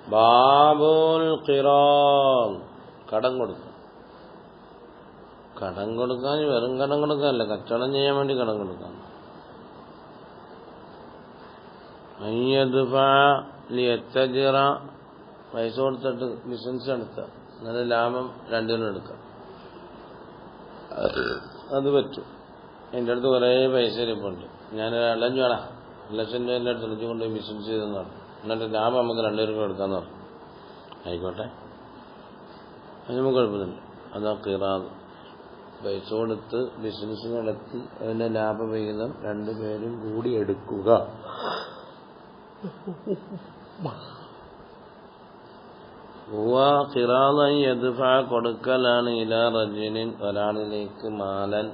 ബാബുൽ ഖിറാദ്, കടം കൊടുക്കുക. കടം കൊടുക്കാൻ വെറും കടം കൊടുക്കാനല്ല, കച്ചവടം ചെയ്യാൻ വേണ്ടി കടം കൊടുക്കാൻ. ലിയത്തജിറ, പൈസ കൊടുത്തിട്ട് ബിസിനസ് നടത്തുക, അങ്ങനെ ലാഭം രണ്ടിനും എടുക്കാം, അത് പറ്റും. എൻ്റെ അടുത്ത് കുറേ പൈസ ഇരിപ്പുണ്ട്, ഞാൻ 1,00,000 രൂപ എൻ്റെ അടുത്ത് വിളിച്ചു കൊണ്ടുപോയി ബിസിനസ് ചെയ്തെന്ന് പറഞ്ഞു, എന്നിട്ട് ലാഭം നമുക്ക് 2,000 എടുക്കാമെന്ന് പറഞ്ഞു. ആയിക്കോട്ടെ, അത് നമുക്ക് കുഴപ്പമില്ല. അതാ ഖിറാദ്. പൈസ കൊടുത്ത് ബിസിനസ് നടത്തി അതിൻ്റെ ലാഭവിഹിതം രണ്ടുപേരും കൂടി എടുക്കുക. ഖിറാദൻ യദ്ഫഅ, കൊടുക്കലാണ്, ഇലാ റജുലിൻ, ഒരാളിലേക്ക്, മാലൻ,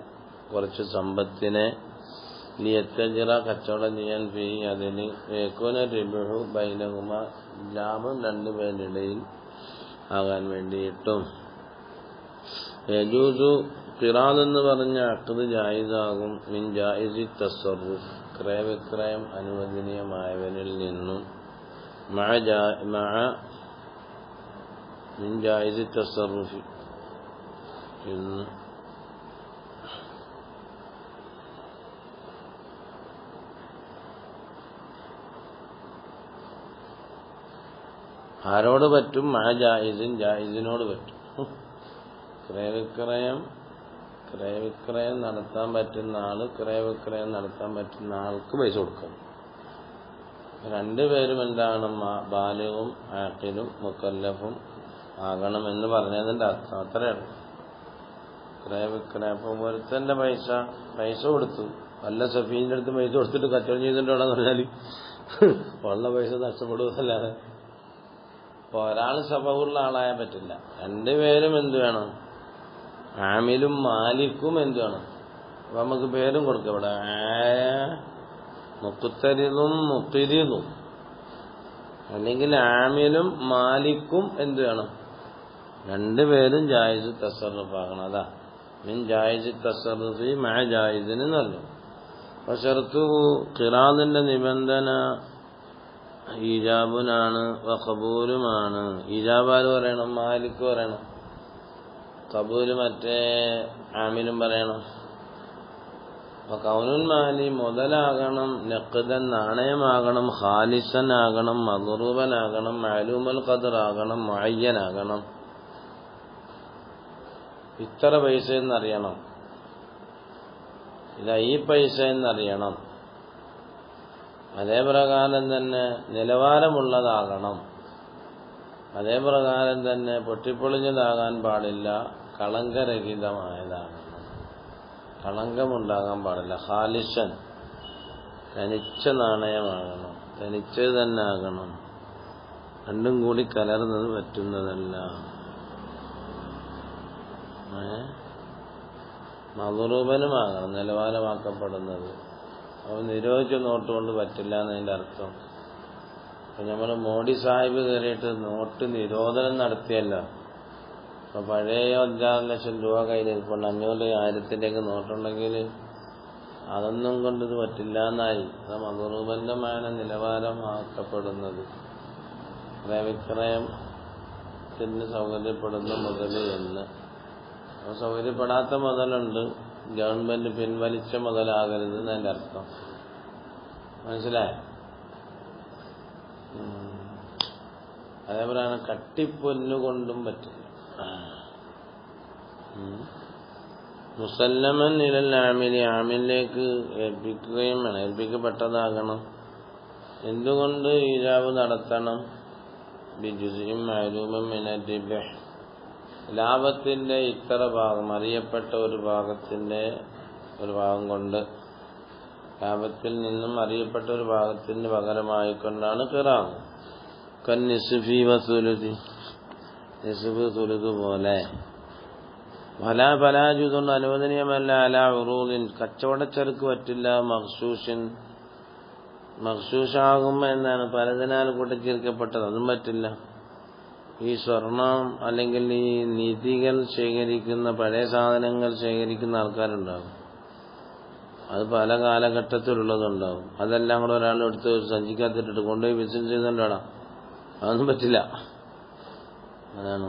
കുറച്ച് സമ്പത്തിനെ, ലിയത്തജിറ, കച്ചവടം ചെയ്യാൻ, ഫീ, അതിന്, യകൂന റിബ്ഹു ബൈനഹുമ, ലാഭം രണ്ടുപേരുടെ ഇടയിൽ ആകാൻ വേണ്ടിയിട്ടും. യജൂസു, ഖിറാദ് എന്ന് പറഞ്ഞ അഖ്ദ് ജായിസാകും, മിൻ ജായിസി തസറുഫ്, ക്രയവിക്രയം അനുവദനീയമായവനിൽ നിന്നും, മിൻ ജായിസി തസറുഫി എന്ന് ആരോട് പറ്റും? ജായിസിൻ, ജായിസിനോട് പറ്റും. ക്രയവിക്രയം നടത്താൻ പറ്റുന്ന ആള്, ക്രയവിക്രയം നടത്താൻ പറ്റുന്ന ആൾക്ക് പൈസ കൊടുക്കണം. രണ്ടുപേരും എന്താണ്? ബാലിഗും ആഖിലും മുക്കല്ലഫും ആകണം എന്ന് പറഞ്ഞതിന്റെ അർത്ഥം അത്രയാണ്. ക്രയവിക്രയം, അപ്പം ഒരുത്തന്റെ പൈസ കൊടുത്തു, വല്ല സഫീന്റെ അടുത്ത് പൈസ കൊടുത്തിട്ട് കച്ചവടം ചെയ്തിട്ടുണ്ടെന്ന് പറഞ്ഞാൽ ഉള്ള പൈസ നഷ്ടപ്പെടുവല്ലാതെ. അപ്പൊ ഒരാൾ സബബുള്ള ആളായാൻ പറ്റില്ല. രണ്ടുപേരും എന്ത് വേണം? ആമിലും മാലിക്കും എന്ത് വേണം? അപ്പൊ നമുക്ക് പേരും കൊടുക്കാം ഇവിടെ, മുഖ്തരിതും മുഖ്തിരിതും, അല്ലെങ്കിൽ ആമിലും മാലിക്കും എന്ത് വേണം? രണ്ടുപേരും ജായിസ് തസറുഫ് ആകണം. അതാ മിൻ ജായിസ് തസറുഫി മഅ ജായിസിന് നല്ല. വശർത്തു, ഖിറാദിന്റെ നിബന്ധന ഈജാബുനാണ്, വഖബൂലുമാണ്. ഈജാബ് ആര് പറയണം? മാലിക്ക് പറയണം. ഖബൂല് മറ്റേ ആമിലും പറയണം. അപ്പൊ കൗനുൽ മാലി മുതലാകണം, നഖ്ദൻ നാണയമാകണം, ഖാലിസൻ ആകണം, മദ്റൂബനാകണം, മഅലൂമുൽ ഖദർ ആകണം, മുഅയ്യനാകണം. ഇത്ര പൈസ എന്നറിയണം, ഇതാ ഈ പൈസ എന്നറിയണം. അതേ പ്രകാരം തന്നെ നിലവാരമുള്ളതാകണം. അതേ പ്രകാരം തന്നെ പൊട്ടിപ്പൊളിഞ്ഞതാകാൻ പാടില്ല, കളങ്കരഹിതമായതാകണം, കളങ്കമുണ്ടാകാൻ പാടില്ല. ഖാലിസൻ, തനിച്ച നാണയമാകണം, തനിച്ചത് തന്നെ ആകണം, രണ്ടും കൂടി കലർന്നത് പറ്റുന്നതല്ല. മദ്റൂബനുമാകണം, നിലവാരമാക്കപ്പെടുന്നത്. അപ്പോൾ നിരോധിച്ച നോട്ട് കൊണ്ട് പറ്റില്ല എന്നതിൻ്റെ അർത്ഥം. അപ്പം നമ്മൾ മോഡി സാഹിബ് കയറിയിട്ട് നോട്ട് നിരോധനം നടത്തിയല്ലോ. അപ്പം പഴയ 5-6 ലക്ഷം രൂപ കയ്യിലിരിപ്പുണ്ട്, 500, 1000-ൻ്റെയൊക്കെ നോട്ടുണ്ടെങ്കിൽ അതൊന്നും കൊണ്ട് ഇത് പറ്റില്ല എന്നായി. അത് മദ്റൂബന്റെമാണ് നിലവാരമാക്കപ്പെടുന്നത്. ക്രയവിക്രയത്തിന് സൗകര്യപ്പെടുന്ന മുതൽ എന്ന്. അപ്പോൾ സൗകര്യപ്പെടാത്ത മുതലുണ്ട്, ഗവൺമെന്റ് പിൻവലിച്ച മുതലാകരുത് എന്നതിൻ്റെ അർത്ഥം. മനസ്സിലായോ? അതേപോലെയാണ് കട്ടിപ്പൊന്നുകൊണ്ടും പറ്റില്ല. മുസല്ലമൻ ഇലൽ ആമിലി, ആമിലേക്ക് ഏൽപ്പിക്കുകയും വേണം, ഏൽപ്പിക്കപ്പെട്ടതാകണം. എന്തുകൊണ്ട് ഈജാബ് നടത്തണം? ബിജുസിൻ മഅലൂമൻ മിനർ റിബ്ഹ്, ലാഭത്തിന്റെ ഇത്ര ഭാഗം, അറിയപ്പെട്ട ഒരു ഭാഗം കൊണ്ട്, ലാഭത്തിൽ നിന്നും അറിയപ്പെട്ട ഒരു ഭാഗത്തിന് പകരമായിക്കൊണ്ടാണ് ഖിറാദ്. കന്നിസ്ഫി വസുലുസി, നിസ്ഫ് സുലുസ് പോലെ. ഫലാജുദുൻ, അനുവദനീയമല്ല. അലാ ഉറൂദിൻ, കച്ചവടച്ചരക്ക് പറ്റില്ല. മഖ്ശൂഷാകുമ്പോൾ എന്താണ്? പലതിനാൽ കൂട്ടിച്ചേർക്കപ്പെട്ടത്, അതും പറ്റില്ല. ഈ സ്വർണം അല്ലെങ്കിൽ ഈ നിധികൾ ശേഖരിക്കുന്ന, പഴയ സാധനങ്ങൾ ശേഖരിക്കുന്ന ആൾക്കാരുണ്ടാകും. അത് പല കാലഘട്ടത്തിലുള്ളതുണ്ടാവും. അതെല്ലാം കൂടെ ഒരാളെടുത്ത് സഞ്ചിക്കാത്തിട്ടിട്ട് കൊണ്ടുപോയി ബിസിനസ് ചെയ്തുകൊണ്ടാണ് അതൊന്നും പറ്റില്ല. അതാണ്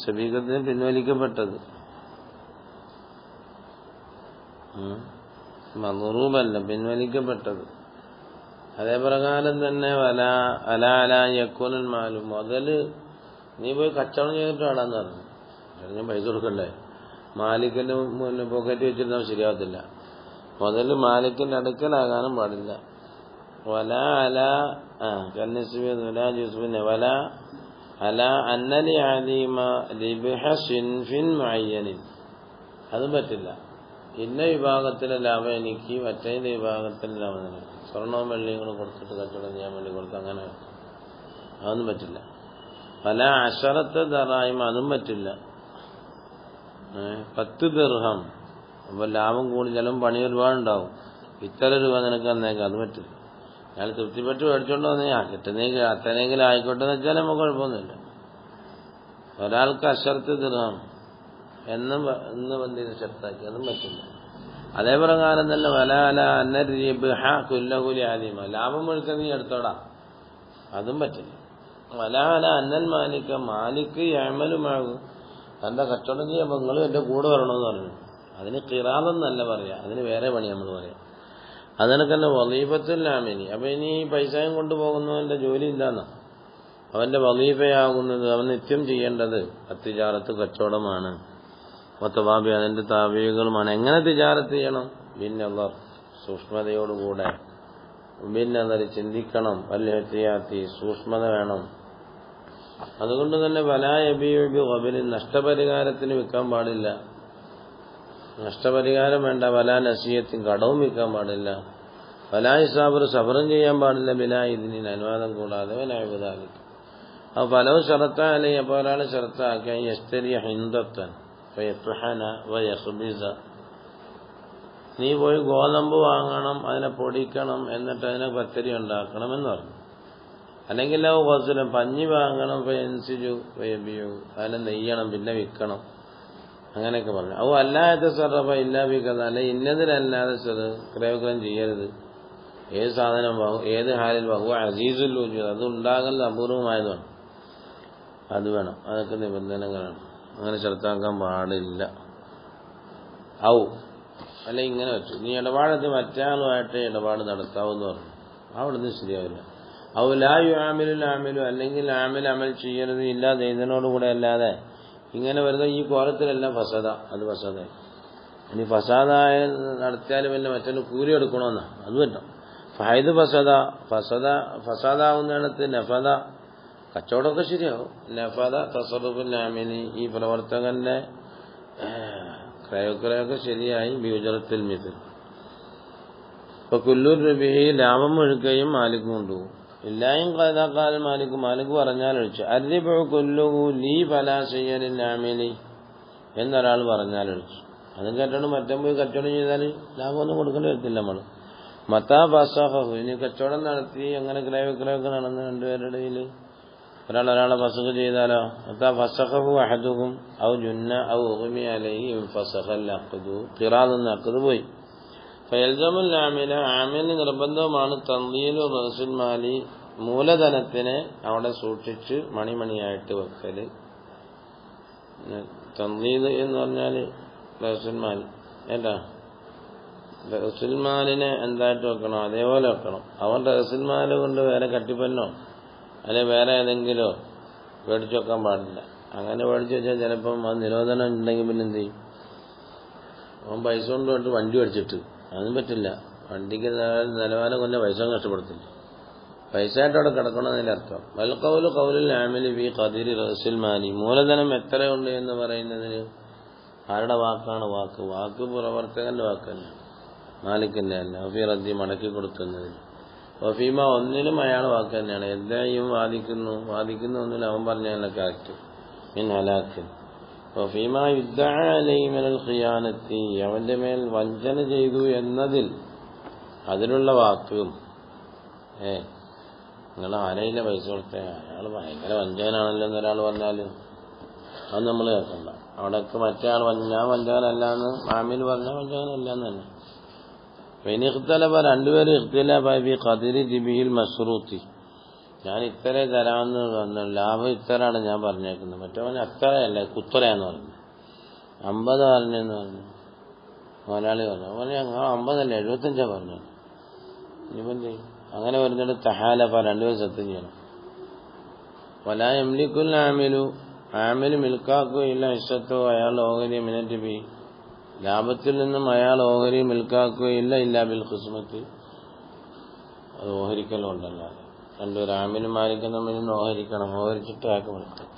സബീകത്തിന് പിൻവലിക്കപ്പെട്ടത്. മദ്റൂബല്ല, പിൻവലിക്കപ്പെട്ടത്. അതേപ്രകാരം തന്നെ യക്കൂനൽ മാലു, മുതല് നീ പോയി കച്ചവടം ചെയ്തിട്ട് വേണമെന്ന് പറഞ്ഞു. ഞാൻ പൈസ കൊടുക്കണ്ടേ? മാലിക്കിന്റെ മുന്നേ പോക്കറ്റ് വെച്ചിരുന്നാൽ ശരിയാവത്തില്ല. മുതല് മാലിക്കിന്റെ അടുക്കലാകാനും പാടില്ല. അതും പറ്റില്ല. ഇന്ന വിഭാഗത്തിലെ ലാഭം എനിക്ക് മറ്റേ വിഭാഗത്തിലെ ലാഭം നിനക്ക്. സ്വർണവും വെള്ളിയും കൂടെ കൊടുത്തിട്ട് കച്ചവടം ചെയ്യാൻ വേണ്ടി കൊടുത്ത് അങ്ങനെ അതൊന്നും പറ്റില്ല. പല അശറത്തെ ദറായ്മ, അതും പറ്റില്ല. 10 ദിർഹം, അപ്പൊ ലാഭം കൂടി, ചിലവും പണി ഒരുപാടുണ്ടാവും. ഇത്ര രൂപ നിനക്ക് തന്നേക്കാം, അത് പറ്റില്ല. അയാൾ തൃപ്തിപ്പെട്ട് മേടിച്ചോണ്ട് വന്നേ കിട്ടുന്നെങ്കിൽ അത്രയെങ്കിലും ആയിക്കോട്ടെ എന്ന് വെച്ചാൽ നമുക്ക് കുഴപ്പമൊന്നുമില്ല. ഒരാൾക്ക് അശറത്ത് ദിർഹം എന്ന് എന്ത് ചെയ്ത് ഷർത്താക്കി, അതും പറ്റില്ല. അതേപ്രകാരം തന്നെ കുല്ലകുലി ആലിമ, ലാഭം മുഴുക്ക നീ എടുത്തോടാ, അതും പറ്റില്ല. അന്നൽ മാലിക്ക് യമലുമാകും, തന്റെ കച്ചവടം ചെയ്യുമ്പോൾ നിങ്ങളും എന്റെ കൂടെ വരണമെന്ന് പറഞ്ഞു. അതിന് ഖിറാദെന്നല്ല പറയാ, അതിന് വേറെ പണി നമ്മൾ പറയാം. അതിനൊക്കെ തന്നെ വളീഫത്തുൽ ആമിനി. അപ്പൊ ഇനി പൈസയും കൊണ്ടുപോകുന്നവന്റെ ജോലി ഇല്ലാന്ന, അവന്റെ വളീഫയാകുന്നത്, അവൻ നിത്യം ചെയ്യേണ്ടത് തിജാറത്ത്, കച്ചവടമാണ്. മൊത്തബാബി, അതിന്റെ താബികളുമാണ്. എങ്ങനെ തിജാറത്ത് ചെയ്യണം? ബിന്നദർ, സൂക്ഷ്മതയോടുകൂടെ. ബിന്നദർ, ചിന്തിക്കണം. വൽഹത്തിയാത്തി, സൂക്ഷ്മത വേണം. അതുകൊണ്ട് തന്നെ വലായബിബിൻ, നഷ്ടപരിഹാരത്തിന് വിൽക്കാൻ പാടില്ല. നഷ്ടപരിഹാരം വേണ്ട. വലാ നസീയത്തിന്, കടവും വിൽക്കാൻ പാടില്ല. വലായി സാബർ, സബറും ചെയ്യാൻ പാടില്ല. ബിലാ ഇതിന്, അനുവാദം കൂടാതെ. വലായുബാലിക്ക്, അപ്പൊ പലവും ഷറത്താലേ, അപ്പോൾ ഒരാൾ ഷറത്താക്കിയ യസ്തരിയ ഹിന്ദത്തൻ നീ പോയി ഗോതമ്പ് വാങ്ങണം, അതിനെ പൊടിക്കണം, എന്നിട്ട് അതിനെ പച്ചരി ഉണ്ടാക്കണം എന്ന് പറഞ്ഞു. അല്ലെങ്കിൽ വസുലം, പഞ്ഞി വാങ്ങണം, അതിനെ നെയ്യണം, പിന്നെ വിൽക്കണം, അങ്ങനെയൊക്കെ പറഞ്ഞു. അവ അല്ലാത്ത സർറഫ ഇല്ലാ വിൽക്കുന്ന, അല്ലെ ഇന്നതിലല്ലാതെ ക്രയവിക്രയം ചെയ്യരുത്. ഏത് സാധനം ഏത് ഹാലിൽ ബഹു അസീസുൽ വജൂദ്, അത് ഉണ്ടാകുന്നത് അപൂർവമായതാണ്. അത് വേണം. അതൊക്കെ നിബന്ധനകളാണ്. അങ്ങനെ ചെറുത്താക്കാൻ പാടില്ല. അല്ല ഇങ്ങനെ വെച്ചു, നീ ഇടപാടത്ത് മറ്റാളുമായിട്ട് ഇടപാട് നടത്താവെന്ന് പറഞ്ഞു. അവിടുന്ന് ശരിയാവില്ല. ആമിലു, അല്ലെങ്കിൽ ആമിൽ അമൽ ചെയ്യരുത് ഇല്ലാതെ ഇതിനോടുകൂടെ അല്ലാതെ. ഇങ്ങനെ വരുന്ന ഈ കോലത്തിലെല്ലാം ഫസദ, അത് ഫസദ. ഇനി ഫസാദായ നടത്തിയാലും പിന്നെ മറ്റൊരു കൂലി എടുക്കണമെന്നാ, അത് പറ്റും. ഫൈദ് ഫസാദാവുന്നിടത്ത് നഫദ, കച്ചവടമൊക്കെ ശരിയാവും. നഫദ തസറുഫുൽ ആമിനി, ഈ പ്രവർത്തകന്റെ ക്രയക്രയൊക്കെ ശരിയായി. ബിയുജറത്തിൽ മിഥിൽ, ഇപ്പൊ കുല്ലൂർ രബിഹി, ലാഭം ഒഴുക്കുകയും മാലിക്കും കൊണ്ടുപോകും. ഇല്ലായും കഥാക്കാലം മാലിക്ക് പറഞ്ഞാൽ ഒഴിച്ചു. അരിബു കൊല്ലുകൂ ലീ ഫലാശയ്യലിൽ ആമിനി എന്നൊരാൾ പറഞ്ഞാൽ ഒഴിച്ചു. അതും കേട്ടോണ്ട് മറ്റും പോയി കച്ചവടം ചെയ്താൽ ലാഭമൊന്നും കൊടുക്കേണ്ടി വരത്തില്ല. നമ്മൾ മത്താ ഫസഹു, ഇനി കച്ചവടം നടത്തി അങ്ങനെ ക്രയവിക്രയൊക്കെ നടന്ന് രണ്ടുപേരുടെ ഇടയിൽ ഒരാളെ ഫസഖ് ചെയ്താലോ, മത്താ ഫസഖഹു അഹദുഹും ഔ ജുന്ന ഔ ഉഗ്മി അലൈഹി ഫസഖൽ അഖ്ദു, ഖിറാദുന്ന അഖ്ദ് പോയി. ഫയൽസമുൽ ആമില, ആമിലിന് നിർബന്ധമാണ് തൻദീലു റഅസുൽ മാലി, മൂലധനത്തിനെ അവിടെ സൂക്ഷിച്ച് മണിമണിയായിട്ട് വെക്കല്. തൻദീൽ എന്ന് പറഞ്ഞാൽ റഅസുൽ മാൽ, ഏട്ടാ റഅസുൽ മാലിനെ എന്തായിട്ട് വെക്കണം, അതേപോലെ വെക്കണം. അവൻ റഅസുൽ മാൽ കൊണ്ട് വേറെ കട്ടിപ്പന്നോ അല്ലെ വേറെ ഏതെങ്കിലോ മേടിച്ചു വെക്കാൻ പാടില്ല. അങ്ങനെ മേടിച്ചു വെച്ചാൽ ചിലപ്പം അത് നിരോധനം ഉണ്ടെങ്കിൽ പിന്നെ എന്ത് ചെയ്യും? അവൻ പൈസ കൊണ്ട് വണ്ടി മേടിച്ചിട്ട്, അതും പറ്റില്ല. വണ്ടിക്ക് നിലവാരം കൊല്ല പൈസ നഷ്ടപ്പെടുത്തില്ല. പൈസ ആയിട്ട് അവിടെ കിടക്കണമെന്നതിന്റെ അർത്ഥം. വൽ ഖൗലു ഖൗലുൽ ആമിലി ഫീ ഖദരി റഅസുൽ മാലി, മൂലധനം എത്രയുണ്ട് എന്ന് പറയുന്നതിന് ആരുടെ വാക്കാണ്? വാക്ക് പ്രവർത്തകന്റെ വാക്ക് തന്നെ, മാലിക്കിന്റെ അല്ല. ഫീ റദ്ദി, മടക്കി കൊടുക്കുന്നതിന്. വഫീമ, ഒന്നിലും അയാൾ വാക്ക് തന്നെയാണ്. എന്തായും വാദിക്കുന്നു ഒന്നിലും അവൻ പറഞ്ഞാൽ കറക്റ്റ്. മിൻ ഹലാക്കിൻ വഫീമ യുദ്ദഅ അലൈഹി മിനൽ ഖിയാനത്തി, അവന്റെ മേൽ വഞ്ചന ചെയ്തു എന്നതിൽ അതിലുള്ള വാക്കും. നിങ്ങൾ ആരെയില്ല പൈസ കൊടുത്തേ, അയാൾ ഭയങ്കര വഞ്ചകനാണല്ലോ എന്നൊരാൾ പറഞ്ഞാൽ അത് നമ്മൾ കേൾക്കണ്ട. അവിടെയൊക്കെ മറ്റേ ആൾ ഞാൻ വഞ്ചകനല്ല എന്ന് ആമിൽ പറഞ്ഞാൽ വഞ്ചകനല്ല എന്ന് തന്നെ. പിന്നെ ഇഖ്തലഫ രണ്ടുപേരും ഇഖ്തിലാഫായി ഫീ ഖദ്രി ദിബിഹിൽ മശ്റൂത്തി. ഞാൻ ഇത്ര തരാമെന്ന് പറഞ്ഞു, ലാഭം ഇത്രയാണ് ഞാൻ പറഞ്ഞേക്കുന്നത്. മറ്റവൻ അത്രയല്ല കുത്തറയാന്ന് പറഞ്ഞു. 50 പറഞ്ഞെന്ന് പറഞ്ഞു. മുതലാളി പറഞ്ഞു. അവന് 50 അല്ല 75 പറഞ്ഞു. ഇനിയിപ്പം ചെയ്യും. അങ്ങനെ പറഞ്ഞിട്ട് തഹാലഫ രണ്ടുപേരും സത്യം ചെയ്യണം. വലാ യംലിക്കുൽ ആമിലു ആമില് മിൽക്കാക്കുകയില്ല ഇഷ്ടത്തോ അയാൾ ഓഹരി മിനറ്റ് ബി ലാഭത്തിൽ നിന്നും അയാൾ ഓഹരി മിൽക്കാക്കുകയില്ല ഇല്ല ബിൽ ഖിസ്മത്ത് അത് ഓഹരിക്കലുണ്ടല്ലാതെ. രണ്ടുപേരും ആമിലും മാലിക്കും തമ്മിൽ നിന്ന് ഓഹരിക്കണം. ഓഹരിച്ചിട്ട് ആക്കി കൊടുക്കണം.